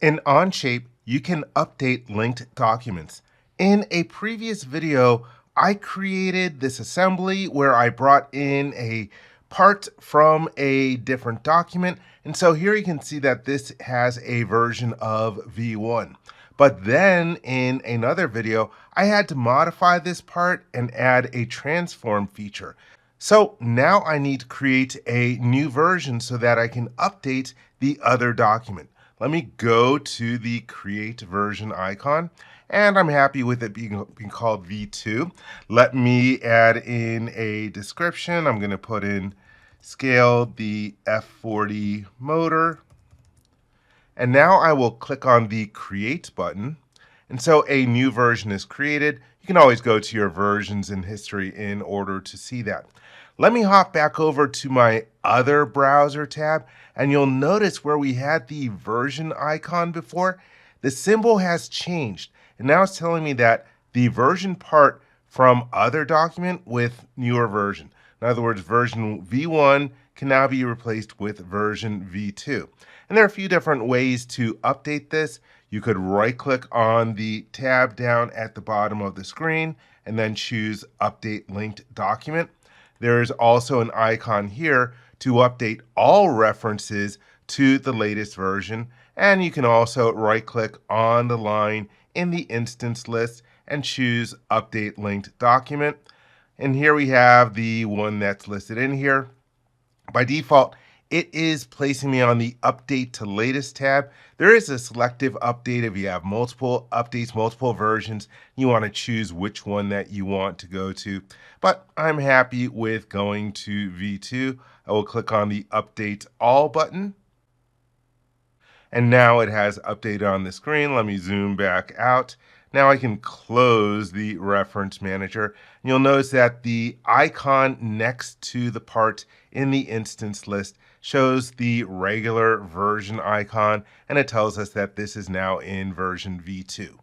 In Onshape, you can update linked documents. In a previous video, I created this assembly where I brought in a part from a different document. And so here you can see that this has a version of V1. But then in another video, I had to modify this part and add a transform feature. So now I need to create a new version so that I can update the other document. Let me go to the create version icon, and I'm happy with it being called V2. Let me add in a description. I'm going to put in scale the F40 motor. And now I will click on the create button. And so a new version is created. You can always go to your versions in history in order to see that. Let me hop back over to my other browser tab, and you'll notice where we had the version icon before, the symbol has changed. And now it's telling me that the version part from other document with newer version. In other words, version V1 can now be replaced with version V2. And there are a few different ways to update this. You could right-click on the tab down at the bottom of the screen and then choose Update Linked Document. There is also an icon here to update all references to the latest version. And you can also right-click on the line in the instance list and choose Update Linked Document. And here we have the one that's listed in here. By default, it is placing me on the Update to Latest tab. There is a selective update if you have multiple updates, multiple versions. You want to choose which one that you want to go to. But I'm happy with going to V2. I will click on the Update All button. And now it has updated on the screen. Let me zoom back out. Now I can close the reference manager. And you'll notice that the icon next to the part in the instance list shows the regular version icon, and it tells us that this is now in version V2.